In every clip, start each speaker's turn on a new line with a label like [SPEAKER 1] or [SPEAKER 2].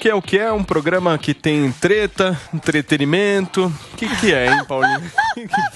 [SPEAKER 1] que é o que é? Um programa que tem treta, entretenimento. O que é, hein, Paulinha?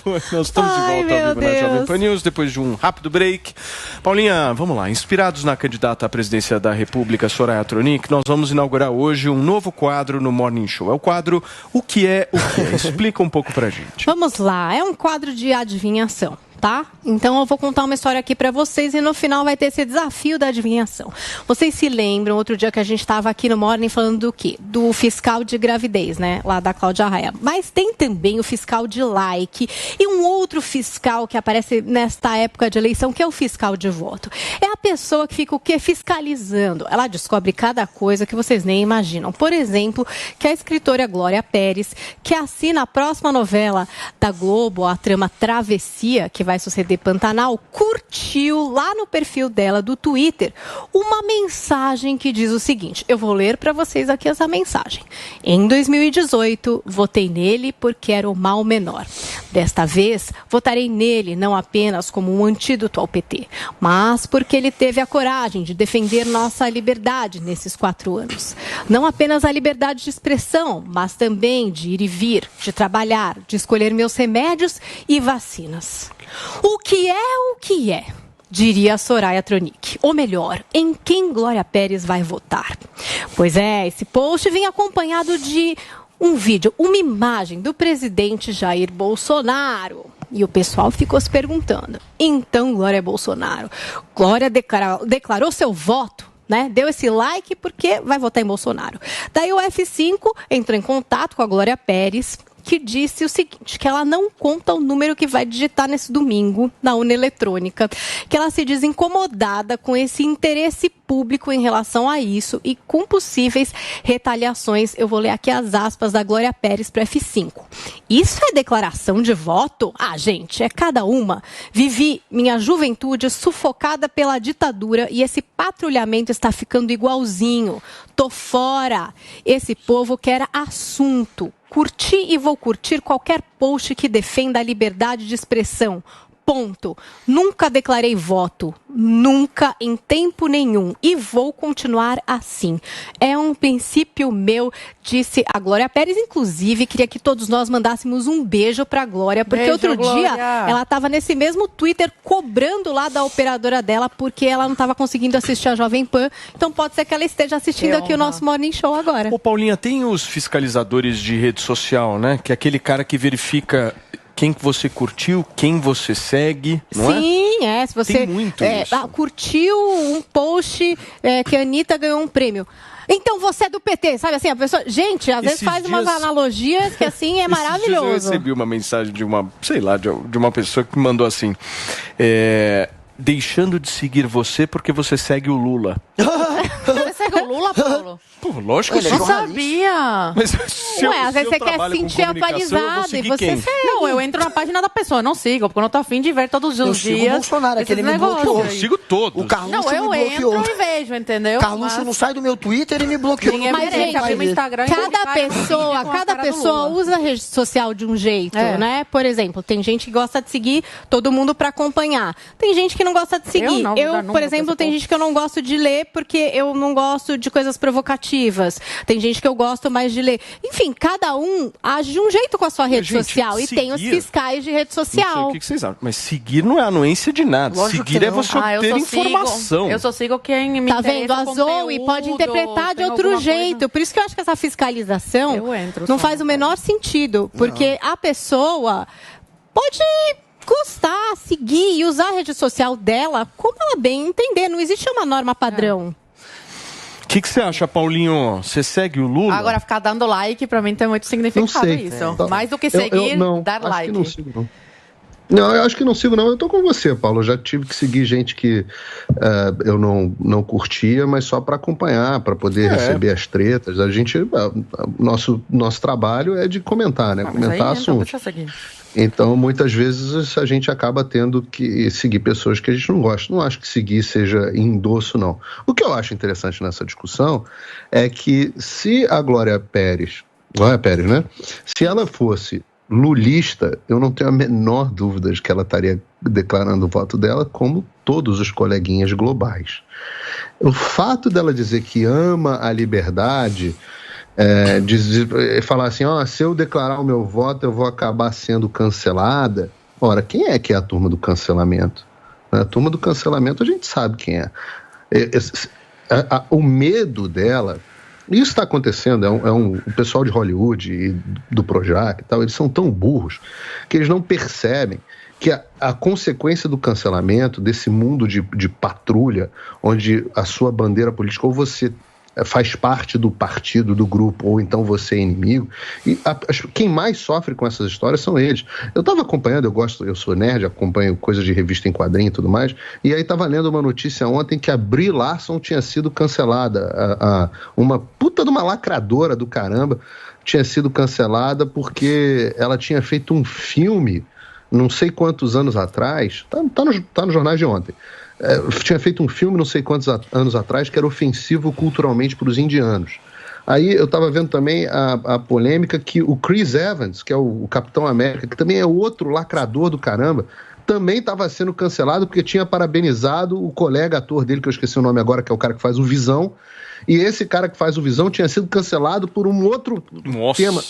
[SPEAKER 1] Nós estamos de volta ao vivo na Jovem Pan News, depois de um rápido break. Paulinha, vamos lá. Inspirados na candidata à presidência da República, Soraya Tronic, nós vamos inaugurar hoje um novo quadro no Morning Show. É o quadro O que é o que é? Explica um pouco pra gente.
[SPEAKER 2] Vamos lá. É um quadro de adivinhação. Tá? Então eu vou contar uma história aqui para vocês e no final vai ter esse desafio da adivinhação. Vocês se lembram, outro dia que a gente estava aqui no Morning falando do quê? Do fiscal de gravidez, né? Lá da Cláudia Raia. Mas tem também o fiscal de like e um outro fiscal que aparece nesta época de eleição, que é o fiscal de voto. É a pessoa que fica o quê? Fiscalizando. Ela descobre cada coisa que vocês nem imaginam. Por exemplo, que a escritora Glória Pérez, que assina a próxima novela da Globo, a trama Travessia, que vai suceder Pantanal, curtiu lá no perfil dela do Twitter uma mensagem que diz o seguinte, eu vou ler para vocês aqui essa mensagem. Em 2018, votei nele porque era o mal menor. Desta vez, votarei nele não apenas como um antídoto ao PT, mas porque ele teve a coragem de defender nossa liberdade nesses 4 anos. Não apenas a liberdade de expressão, mas também de ir e vir, de trabalhar, de escolher meus remédios e vacinas. O que é, diria a Soraya Tronic. Ou melhor, em quem Glória Pérez vai votar? Pois é, esse post vem acompanhado de um vídeo, uma imagem do presidente Jair Bolsonaro. E o pessoal ficou se perguntando, então Glória Bolsonaro, Glória declarou seu voto? Né? Deu esse like porque vai votar em Bolsonaro. Daí o F5 entrou em contato com a Glória Pérez, que disse o seguinte, que ela não conta o número que vai digitar nesse domingo na urna eletrônica, que ela se diz incomodada com esse interesse público em relação a isso e com possíveis retaliações. Eu vou ler aqui as aspas da Glória Pérez para F5. Isso é declaração de voto? Ah, gente, é cada uma. Vivi minha juventude sufocada pela ditadura e esse patrulhamento está ficando igualzinho. Tô fora. Esse povo quer assunto. Curti e vou curtir qualquer post que defenda a liberdade de expressão. Ponto. Nunca declarei voto. Nunca, em tempo nenhum. E vou continuar assim. É um princípio meu, disse a Glória Pérez. Inclusive, queria que todos nós mandássemos um beijo para a Glória, porque beijo, outro Glória. Dia ela estava nesse mesmo Twitter cobrando lá da operadora dela, porque ela não estava conseguindo assistir a Jovem Pan. Então pode ser que ela esteja assistindo aqui o nosso Morning Show agora.
[SPEAKER 1] Ô, Paulinha, tem os fiscalizadores de rede social, né? Que é aquele cara que verifica quem que você curtiu, quem você segue, não é?
[SPEAKER 2] Sim, se você
[SPEAKER 1] tem muito isso.
[SPEAKER 2] Curtiu um post que a Anitta ganhou um prêmio. Então você é do PT, sabe assim, a pessoa... Gente, às vezes faz umas analogias que assim é maravilhoso.
[SPEAKER 1] Eu recebi uma mensagem de uma, sei lá, de uma pessoa que mandou assim, deixando de seguir você porque você segue o Lula.
[SPEAKER 3] Você segue o Lula, Paulo?
[SPEAKER 1] Pô, lógico que eu
[SPEAKER 3] não sabia.
[SPEAKER 1] Mas às
[SPEAKER 2] vezes você quer se sentir atualizado e você segue.
[SPEAKER 3] Não, eu entro na página da pessoa, não sigo, porque eu não tô afim de ver todos os dias.
[SPEAKER 4] Eu sigo o Bolsonaro, aquele me bloqueou.
[SPEAKER 1] Eu sigo todos.
[SPEAKER 4] O Carluxo me bloqueou.
[SPEAKER 3] Entro e vejo, entendeu?
[SPEAKER 4] Carluxo não sai do meu Twitter e me bloqueou.
[SPEAKER 2] Mas, gente, cada pessoa usa a rede social de um jeito, né? Por exemplo, tem gente que gosta de seguir todo mundo pra acompanhar. Tem gente que não gosta de seguir. Eu por exemplo, tem gente que eu não gosto de ler porque eu não gosto de coisas provocativas. Tem gente que eu gosto mais de ler. Enfim, cada um age de um jeito com a sua rede social. E tem os fiscais de rede social.
[SPEAKER 1] Não sei o que vocês acham, mas seguir não é anuência de nada.
[SPEAKER 4] Lógico
[SPEAKER 1] seguir é você ter informação.
[SPEAKER 3] Eu só sigo quem me interessa.
[SPEAKER 2] Tá vendo? A Zoe pode interpretar de outro jeito. Por isso que eu acho que essa fiscalização não faz o menor sentido. Porque a pessoa pode gostar, seguir e usar a rede social dela como ela bem entender. Não existe uma norma padrão.
[SPEAKER 1] O que você acha, Paulinho? Você segue o Lula?
[SPEAKER 3] Agora, ficar dando like, pra mim tem muito significado isso. Mais do que seguir, dar like.
[SPEAKER 5] Não sigo, não. Não, eu acho que não sigo, não. Eu tô com você, Paulo. Eu já tive que seguir gente que eu não curtia, mas só para acompanhar, para poder receber as tretas. A gente, nosso trabalho é de comentar, né? Comentar assuntos. Então, muitas vezes, a gente acaba tendo que seguir pessoas que a gente não gosta. Não acho que seguir seja endosso, não. O que eu acho interessante nessa discussão é que se a Glória Pérez, né? Se ela fosse lulista, eu não tenho a menor dúvida de que ela estaria declarando o voto dela, como todos os coleguinhas globais. O fato dela dizer que ama a liberdade, falar assim, se eu declarar o meu voto, eu vou acabar sendo cancelada. Ora, quem é que é a turma do cancelamento? A turma do cancelamento a gente sabe quem é. O medo dela... Isso está acontecendo, o pessoal de Hollywood e do Projac e tal, eles são tão burros que eles não percebem que a consequência do cancelamento, desse mundo de patrulha, onde a sua bandeira política, ou você faz parte do partido, do grupo, ou então você é inimigo, e quem mais sofre com essas histórias são eles. Eu estava acompanhando, eu sou nerd, acompanho coisas de revista em quadrinho e tudo mais, e aí estava lendo uma notícia ontem que a Brie Larson tinha sido cancelada, uma puta de uma lacradora do caramba, tinha sido cancelada porque ela tinha feito um filme, não sei quantos anos atrás, tá nos jornais de ontem, tinha feito um filme não sei quantos anos atrás que era ofensivo culturalmente para os indianos. Aí eu estava vendo também a polêmica que o Chris Evans, que é o Capitão América, que também é outro lacrador do caramba, também estava sendo cancelado porque tinha parabenizado o colega ator dele, que eu esqueci o nome agora, que é o cara que faz o Visão, e esse cara que faz o Visão tinha sido cancelado por um outro tema.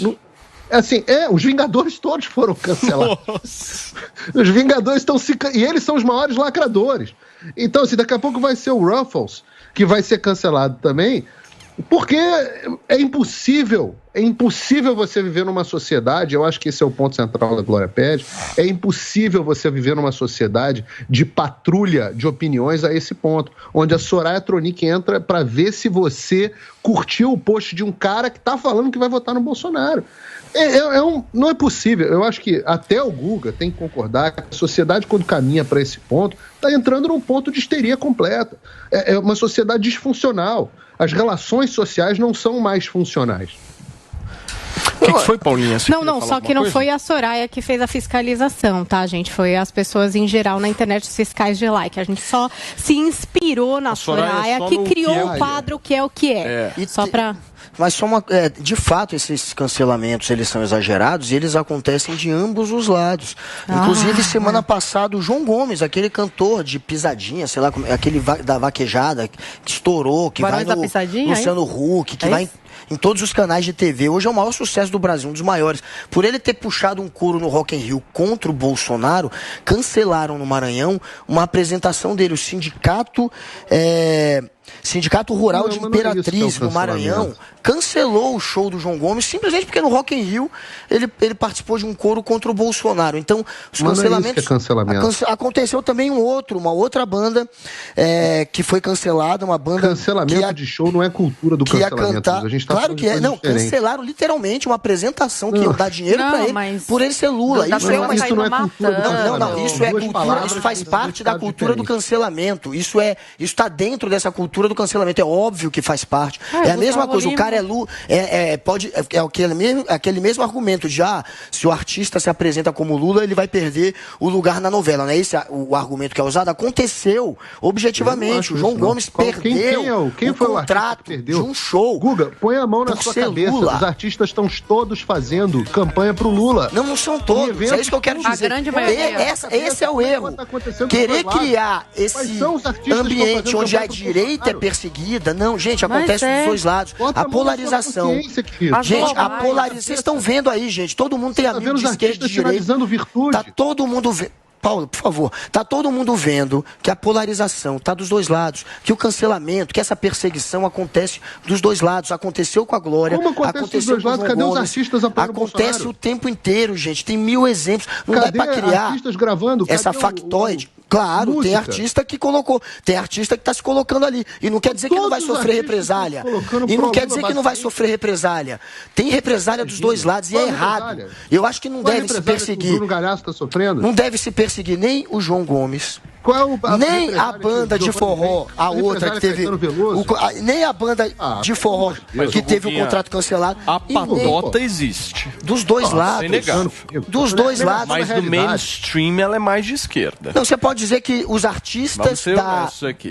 [SPEAKER 5] Os Vingadores todos foram cancelados. Nossa. Os Vingadores estão e eles são os maiores lacradores. Então, daqui a pouco vai ser o Ruffles, que vai ser cancelado também, porque é impossível você viver numa sociedade, eu acho que esse é o ponto central da Glória Pérez, é impossível você viver numa sociedade de patrulha de opiniões a esse ponto, onde a Soraya Tronic entra para ver se você curtiu o post de um cara que está falando que vai votar no Bolsonaro. Não é possível. Eu acho que até o Guga tem que concordar que a sociedade, quando caminha para esse ponto, está entrando num ponto de histeria completa. É uma sociedade disfuncional. As relações sociais não são mais funcionais.
[SPEAKER 1] O que foi, Paulinha?
[SPEAKER 2] Não, só que não foi a Soraya que fez a fiscalização, tá, gente? Foi as pessoas em geral na internet, os fiscais de like. A gente só se inspirou na Soraya que criou o quadro que é o que é. Só para...
[SPEAKER 4] Mas de fato, esses cancelamentos, eles são exagerados e eles acontecem de ambos os lados. Inclusive, semana passada, o João Gomes, aquele cantor de pisadinha, sei lá, aquele da vaquejada, que estourou, que vai no Luciano Huck, que vai em todos os canais de TV. Hoje é o maior sucesso do Brasil, um dos maiores. Por ele ter puxado um couro no Rock in Rio contra o Bolsonaro, cancelaram no Maranhão uma apresentação dele, o Sindicato Rural de Imperatriz, no Maranhão, cancelou o show do João Gomes simplesmente porque no Rock in Rio ele participou de um coro contra o Bolsonaro. Então, os cancelamentos... Aconteceu também uma outra banda que foi cancelada, uma banda...
[SPEAKER 5] Cancelamento de show não é cultura do cancelamento. A gente
[SPEAKER 4] claro que é. Não, cancelaram literalmente uma apresentação que ia dar dinheiro pra ele, por ele ser Lula. Isso não é cultura. Não, isso é cultura, isso faz parte da cultura do cancelamento. Isso está dentro dessa cultura do cancelamento. É óbvio que faz parte. É a mesma coisa. O cara é Lula. Aquele mesmo argumento de se o artista se apresenta como Lula, ele vai perder o lugar na novela. Não é esse o argumento que é usado? Aconteceu objetivamente. O João Gomes perdeu
[SPEAKER 5] quem foi o
[SPEAKER 4] contrato de um show.
[SPEAKER 5] Guga, põe a mão na sua cabeça. Lula. Os artistas estão todos fazendo campanha pro Lula.
[SPEAKER 4] Não são todos. É isso que eu quero dizer.
[SPEAKER 3] A grande maioria.
[SPEAKER 4] Esse é o erro. Querer criar esse ambiente onde a direita é perseguida. Não, gente, acontece dos dois lados. A polarização. Gente, vocês estão vendo aí, gente. Todo mundo tem amigos de esquerda e de direita. Tá todo mundo vendo. Paulo, por favor, tá todo mundo vendo que a polarização tá dos dois lados, que o cancelamento, que essa perseguição acontece dos dois lados. Aconteceu com a Glória, aconteceu dos dois lados.
[SPEAKER 5] Cadê os artistas apoiando
[SPEAKER 4] Acontece o tempo inteiro, gente. Tem 1000 exemplos. Não dá pra criar
[SPEAKER 5] artistas gravando?
[SPEAKER 4] Essa factoide. Claro, música. Tem artista que colocou, tem artista que está se colocando ali. E não quer dizer que não vai sofrer represália. E não quer dizer que não vai sofrer represália. Tem represália dos dois lados e é errado. Eu acho que não deve se perseguir.
[SPEAKER 5] O Bruno Galhaço está sofrendo?
[SPEAKER 4] Não deve se perseguir nem o João Gomes, Nem a banda de forró, a outra que teve... nem a banda de forró que teve o contrato cancelado.
[SPEAKER 1] A patota existe.
[SPEAKER 4] Dos dois lados. Dos dois lados.
[SPEAKER 1] Mas no mainstream ela é mais de esquerda.
[SPEAKER 4] Não, você pode dizer que os artistas,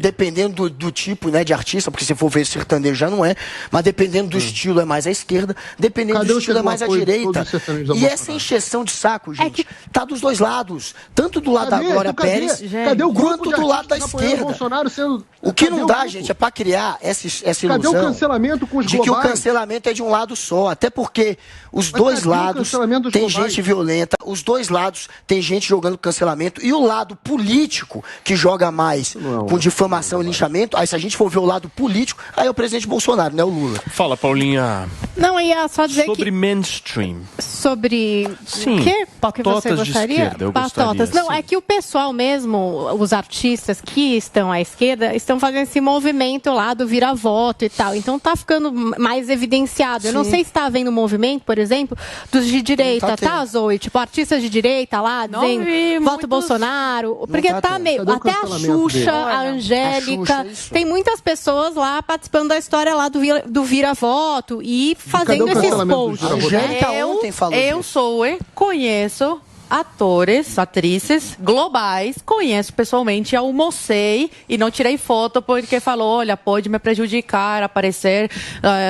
[SPEAKER 4] dependendo do tipo, né, de artista, porque se for ver sertanejo já não é, mas dependendo do estilo é mais à esquerda, dependendo do estilo é mais à direita. E essa encheção de saco, gente, tá dos dois lados. Tanto do lado da Glória Pérez, quanto do lado da esquerda. O que não dá, gente, é pra criar essa ilusão.
[SPEAKER 5] Cadê o cancelamento com os
[SPEAKER 4] de que o cancelamento é de um lado só? Até porque os dois lados tem gente violenta, os dois lados tem gente jogando cancelamento, e o lado político que joga mais com difamação e linchamento. Aí se a gente for ver o lado político, aí é o presidente Bolsonaro, não é o Lula.
[SPEAKER 1] Fala, Paulinha.
[SPEAKER 2] Não, ia só dizer
[SPEAKER 1] sobre mainstream.
[SPEAKER 2] Sobre
[SPEAKER 1] sim,
[SPEAKER 2] o quê?
[SPEAKER 1] Patotas
[SPEAKER 2] que você gostaria?
[SPEAKER 1] De esquerda,
[SPEAKER 2] patotas. Não, é que o pessoal mesmo, os artistas que estão à esquerda, estão fazendo esse movimento lá do vira-voto e tal. Então tá ficando mais evidenciado. Eu não sei se tá havendo um movimento, por exemplo, dos de direita, tá, Zoe? Tipo, artistas de direita lá, dizendo voto Bolsonaro. Porque tá meio... Até a Xuxa, a Angélica, tem muitas pessoas lá participando da história lá do vira-voto e fazendo esses posts.
[SPEAKER 4] A Angélica ontem falou
[SPEAKER 3] disso. Conheço atores, atrizes globais, conheço pessoalmente, almocei e não tirei foto porque falou, olha, pode me prejudicar, aparecer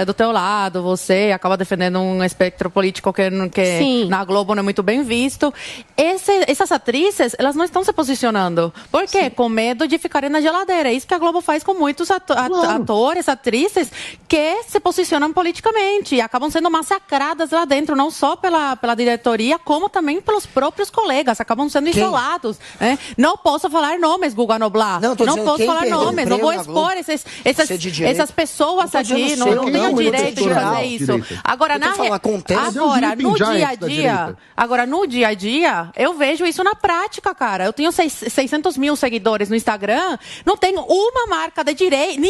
[SPEAKER 3] do teu lado, você acaba defendendo um espectro político que na Globo não é muito bem visto. Essas atrizes, elas não estão se posicionando. Por quê? Sim. Com medo de ficarem na geladeira. É isso que a Globo faz com muitos atores, atrizes que se posicionam politicamente e acabam sendo massacradas lá dentro, não só pela diretoria, como também pelos próprios colegas, acabam sendo isolados. Né? Não posso falar nomes, Guga Noblar. Não posso falar nomes, não vou expor essas pessoas aqui. Não tenho direito de fazer isso. Agora, no dia a dia, eu vejo isso na prática, cara. Eu tenho 600 mil seguidores no Instagram, não tenho uma marca de direita,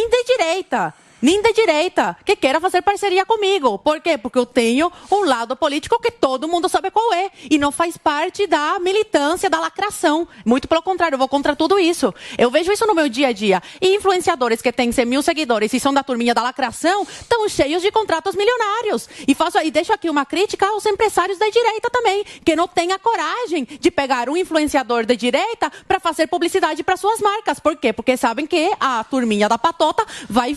[SPEAKER 3] nem de direita, que queira fazer parceria comigo. Por quê? Porque eu tenho um lado político que todo mundo sabe qual é. E não faz parte da militância, da lacração. Muito pelo contrário, eu vou contra tudo isso. Eu vejo isso no meu dia a dia. E influenciadores que têm 100 mil seguidores e são da turminha da lacração, estão cheios de contratos milionários. E deixo aqui uma crítica aos empresários da direita também, que não têm a coragem de pegar um influenciador da direita para fazer publicidade para suas marcas. Por quê? Porque sabem que a turminha da patota vai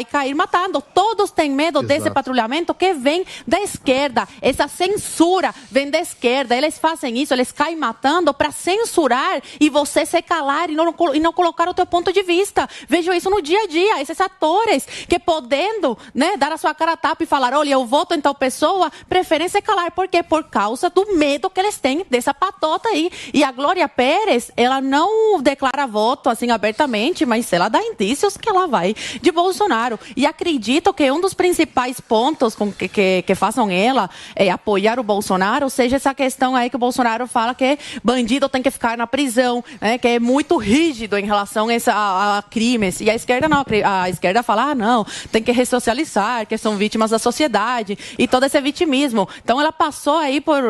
[SPEAKER 3] cair matando. Todos têm medo desse patrulhamento que vem da esquerda. Essa censura vem da esquerda. Eles fazem isso, eles caem matando para censurar e você se calar e não colocar o teu ponto de vista. Vejo isso no dia a dia. Esses atores que podendo, né, dar a sua cara a tapa e falar, olha, eu voto em tal pessoa, preferem se calar. Por quê? Por causa do medo que eles têm dessa patota aí. E a Glória Pérez, ela não declara voto assim abertamente, mas ela dá indícios que ela vai de Bolsonaro. E acredito que um dos principais pontos que façam ela apoiar o Bolsonaro seja essa questão aí que o Bolsonaro fala que bandido tem que ficar na prisão, né, que é muito rígido em relação a crimes. E a esquerda não. A esquerda fala, não, tem que ressocializar, que são vítimas da sociedade e todo esse vitimismo. Então ela passou aí por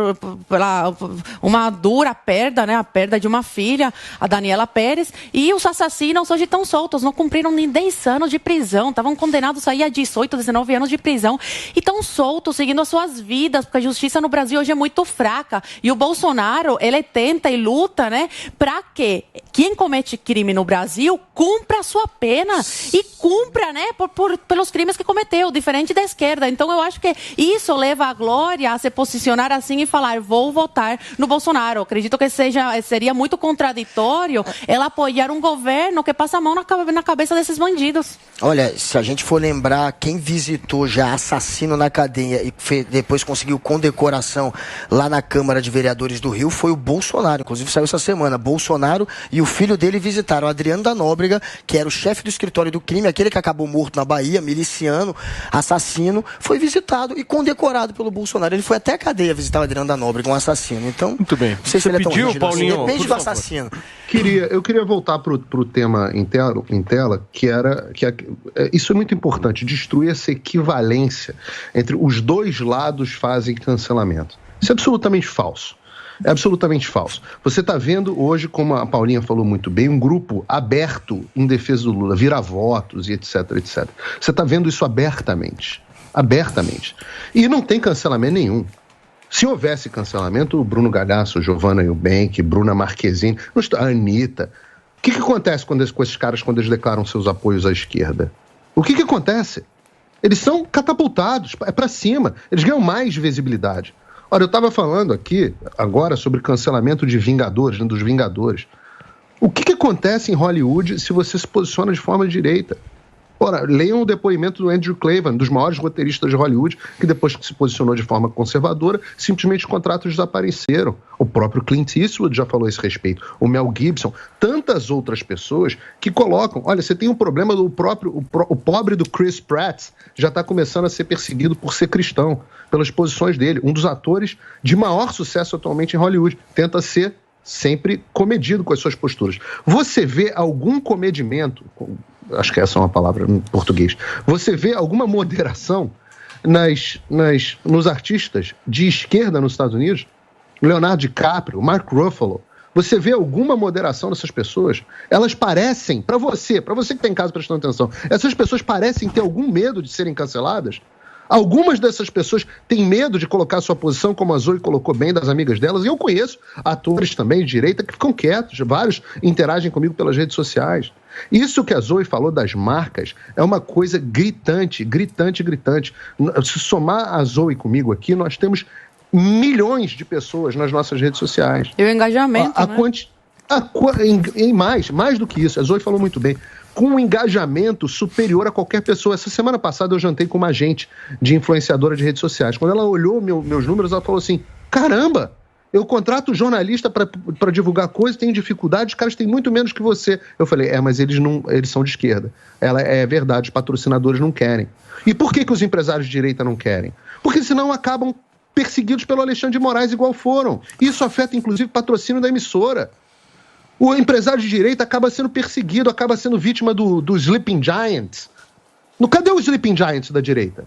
[SPEAKER 3] uma dura perda, né, a perda de uma filha, a Daniela Pérez, e os assassinos hoje estão soltos, não cumpriram nem 10 anos de prisão, estavam condenados aí a 18, 19 anos de prisão e estão soltos, seguindo as suas vidas, porque a justiça no Brasil hoje é muito fraca. E o Bolsonaro, ele tenta e luta, né, para que quem comete crime no Brasil cumpra a sua pena e cumpra, né, pelos crimes que cometeu, diferente da esquerda. Então eu acho que isso leva a Glória a se posicionar assim e falar, vou votar no Bolsonaro. Acredito que seria muito contraditório ela apoiar um governo que passa a mão na cabeça desses bandidos.
[SPEAKER 4] Olha, se a gente for lembrar, quem visitou já assassino na cadeia e depois conseguiu condecoração lá na Câmara de Vereadores do Rio foi o Bolsonaro. Inclusive saiu essa semana. Bolsonaro e o filho dele visitaram. O Adriano da Nóbrega, que era o chefe do escritório do crime, aquele que acabou morto na Bahia, miliciano, assassino, foi visitado e condecorado pelo Bolsonaro. Ele foi até a cadeia visitar o Adriano da Nóbrega, um assassino. Então,
[SPEAKER 1] muito bem.
[SPEAKER 4] Não sei se ele é tão rígido assim. Depende do assassino.
[SPEAKER 5] Eu queria voltar para o tema em tela, que isso é muito importante, destruir essa equivalência entre os dois lados fazem cancelamento. Isso é absolutamente falso. É absolutamente falso. Você está vendo hoje, como a Paulinha falou muito bem, um grupo aberto em defesa do Lula, vira-votos e etc, etc. Você está vendo isso abertamente. Abertamente. E não tem cancelamento nenhum. Se houvesse cancelamento, o Bruno Galhaço, Giovanna Eubank, Bruna Marquezine, a Anitta... O que acontece com esses caras quando eles declaram seus apoios à esquerda? O que acontece? Eles são catapultados, é para cima, eles ganham mais visibilidade. Olha, eu estava falando aqui agora sobre cancelamento de Vingadores, dos Vingadores. O que acontece em Hollywood se você se posiciona de forma direita? Ora, leiam o depoimento do Andrew Klavan, dos maiores roteiristas de Hollywood, que depois que se posicionou de forma conservadora, simplesmente os contratos desapareceram. O próprio Clint Eastwood já falou a esse respeito. O Mel Gibson, tantas outras pessoas que colocam... Olha, você tem um problema do o pobre do Chris Pratt já está começando a ser perseguido por ser cristão, pelas posições dele. Um dos atores de maior sucesso atualmente em Hollywood. Tenta ser sempre comedido com as suas posturas. Você vê algum comedimento... Acho que essa é uma palavra em português. Você vê alguma moderação nos artistas de esquerda nos Estados Unidos? Leonardo DiCaprio, Mark Ruffalo. Você vê alguma moderação nessas pessoas? Elas parecem, para você que está em casa prestando atenção, essas pessoas parecem ter algum medo de serem canceladas? Algumas dessas pessoas têm medo de colocar sua posição, como a Zoe colocou bem, das amigas delas. E eu conheço atores também de direita que ficam quietos. Vários interagem comigo pelas redes sociais. Isso que a Zoe falou das marcas é uma coisa gritante, gritante, gritante. Se somar a Zoe comigo aqui, nós temos milhões de pessoas nas nossas redes sociais.
[SPEAKER 3] E o engajamento,
[SPEAKER 5] mais do que isso. A Zoe falou muito bem. Com um engajamento superior a qualquer pessoa. Essa semana passada eu jantei com uma agente de influenciadora de redes sociais. Quando ela olhou meus números, ela falou assim, caramba, eu contrato jornalista para divulgar coisas, tenho dificuldade, os caras têm muito menos que você. Eu falei, mas eles são de esquerda. É verdade, os patrocinadores não querem. E por que os empresários de direita não querem? Porque senão acabam perseguidos pelo Alexandre de Moraes igual foram. Isso afeta, inclusive, o patrocínio da emissora. O empresário de direita acaba sendo perseguido, acaba sendo vítima do Sleeping Giants. Cadê o Sleeping Giants da direita?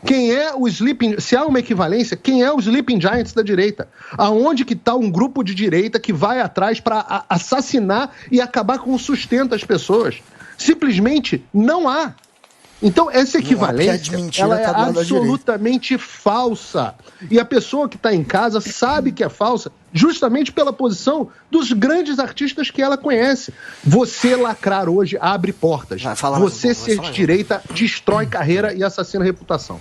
[SPEAKER 5] Quem é o Sleeping... Se há uma equivalência, quem é o Sleeping Giants da direita? Aonde que está um grupo de direita que vai atrás para assassinar e acabar com o sustento das pessoas? Simplesmente não há. Então, essa equivalência, ela é absolutamente falsa. E a pessoa que está em casa sabe que é falsa, justamente pela posição dos grandes artistas que ela conhece. Você lacrar hoje abre portas. Você ser de direita destrói carreira e assassina reputação.